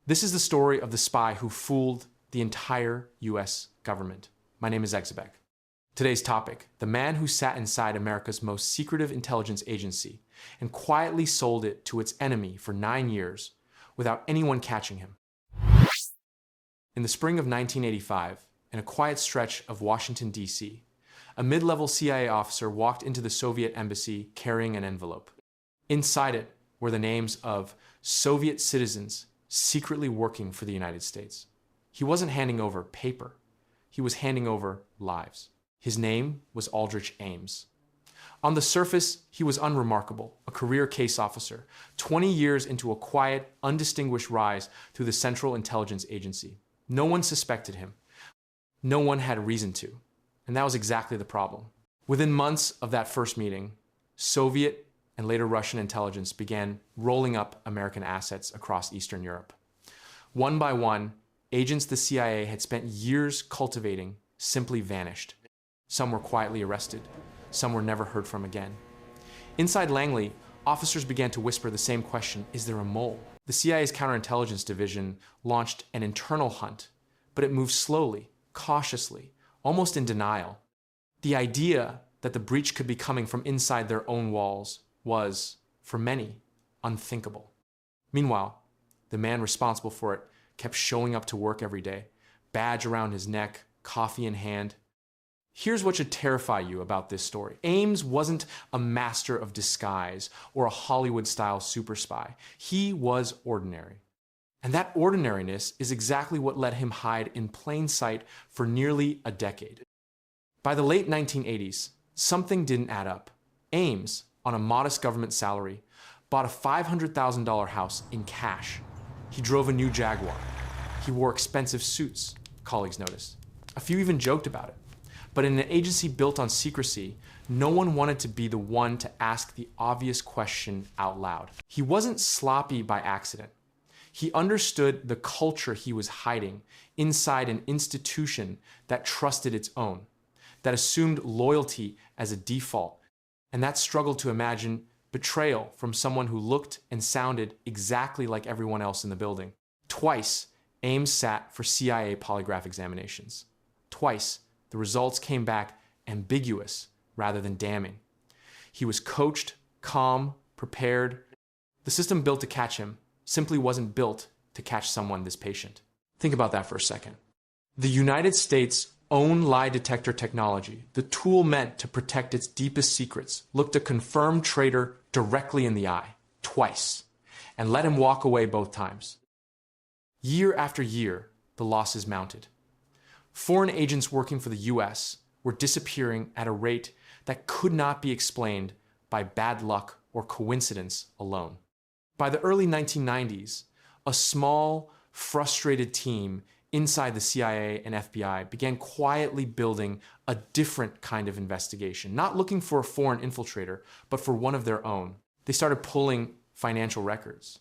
This is the story of the spy who fooled the entire US government. My name is Exebek. Today's topic, the man who sat inside America's most secretive intelligence agency and quietly sold it to its enemy for 9 years without anyone catching him. In the spring of 1985, in a quiet stretch of Washington, D.C., a mid-level CIA officer walked into the Soviet embassy carrying an envelope. Inside it were the names of Soviet citizens secretly working for the United States. He wasn't handing over paper. He was handing over lives. His name was Aldrich Ames. On the surface, he was unremarkable, a career case officer, 20 years into a quiet, undistinguished rise through the Central Intelligence Agency. No one suspected him. No one had reason to. And that was exactly the problem. Within months of that first meeting, Soviet and later Russian intelligence began rolling up American assets across Eastern Europe. One by one, agents the CIA had spent years cultivating simply vanished. Some were quietly arrested. Some were never heard from again. Inside Langley, officers began to whisper the same question, is there a mole? The CIA's counterintelligence division launched an internal hunt, but it moved slowly, cautiously, almost in denial. The idea that the breach could be coming from inside their own walls was, for many, unthinkable. Meanwhile, the man responsible for it kept showing up to work every day, badge around his neck, coffee in hand. Here's what should terrify you about this story. Ames wasn't a master of disguise or a Hollywood-style super spy. He was ordinary. And that ordinariness is exactly what let him hide in plain sight for nearly a decade. By the late 1980s, something didn't add up. Ames, on a modest government salary, bought a $500,000 house in cash. He drove a new Jaguar. He wore expensive suits, colleagues noticed. A few even joked about it. But in an agency built on secrecy, no one wanted to be the one to ask the obvious question out loud. He wasn't sloppy by accident. He understood the culture he was hiding inside an institution that trusted its own, that assumed loyalty as a default, and that struggled to imagine betrayal from someone who looked and sounded exactly like everyone else in the building. Twice, Ames sat for CIA polygraph examinations. Twice, the results came back ambiguous rather than damning. He was coached, calm, prepared. The system built to catch him simply wasn't built to catch someone this patient. Think about that for a second. The United States' own lie detector technology, the tool meant to protect its deepest secrets, looked a confirmed traitor directly in the eye, twice, and let him walk away both times. Year after year, the losses mounted. Foreign agents working for the US were disappearing at a rate that could not be explained by bad luck or coincidence alone. By the early 1990s, a small, frustrated team inside the CIA and FBI began quietly building a different kind of investigation, not looking for a foreign infiltrator, but for one of their own. They started pulling financial records.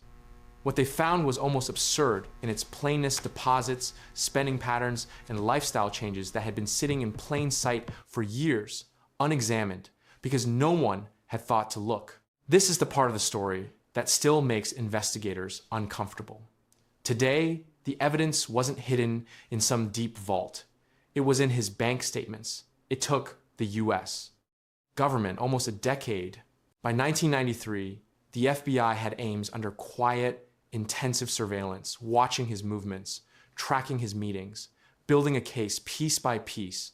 What they found was almost absurd in its plainness: deposits, spending patterns, and lifestyle changes that had been sitting in plain sight for years, unexamined, because no one had thought to look. This is the part of the story that still makes investigators uncomfortable. Today, the evidence wasn't hidden in some deep vault. It was in his bank statements. It took the US government almost a decade. By 1993, the FBI had Ames under quiet, intensive surveillance, watching his movements, tracking his meetings, building a case piece by piece.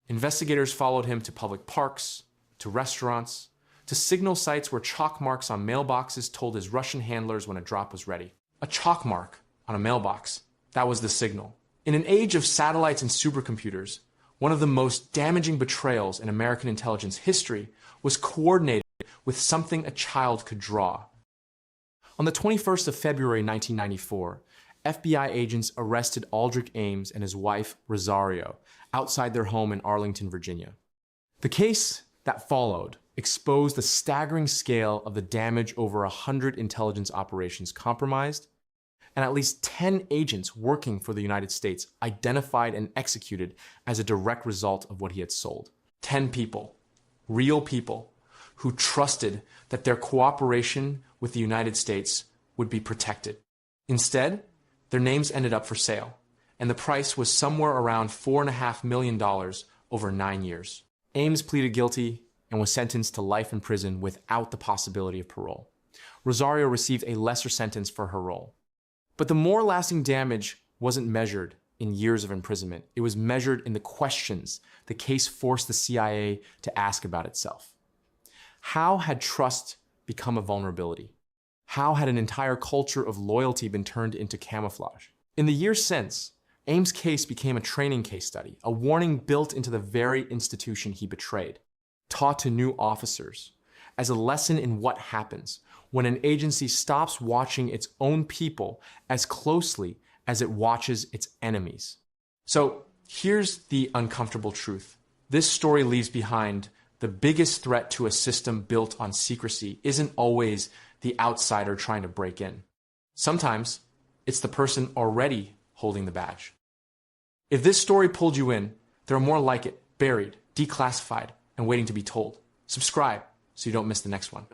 Investigators followed him to public parks, to restaurants, to signal sites where chalk marks on mailboxes told his Russian handlers when a drop was ready. A chalk mark on a mailbox, that was the signal. In an age of satellites and supercomputers, one of the most damaging betrayals in American intelligence history was coordinated with something a child could draw. On the 21st of February 1994, FBI agents arrested Aldrich Ames and his wife, Rosario, outside their home in Arlington, Virginia. The case that followed exposed the staggering scale of the damage over 100 intelligence operations compromised, and at least 10 agents working for the United States identified and executed as a direct result of what he had sold. 10 people, real people, who trusted that their cooperation with the United States would be protected. Instead, Their names ended up for sale, and the price was somewhere around $4.5 million over 9 years. Ames pleaded guilty and was sentenced to life in prison without the possibility of parole. Rosario received a lesser sentence for her role. But the more lasting damage wasn't measured in years of imprisonment. It was measured in the questions the case forced the CIA to ask about itself. How had trust become a vulnerability? How had an entire culture of loyalty been turned into camouflage? In the years since, Ames' case became a training case study, a warning built into the very institution he betrayed, taught to new officers, as a lesson in what happens when an agency stops watching its own people as closely as it watches its enemies. So here's the uncomfortable truth. This story leaves behind the biggest threat to a system built on secrecy isn't always the outsider trying to break in. Sometimes it's the person already holding the badge. If this story pulled you in, there are more like it, buried, declassified, and waiting to be told. Subscribe so you don't miss the next one.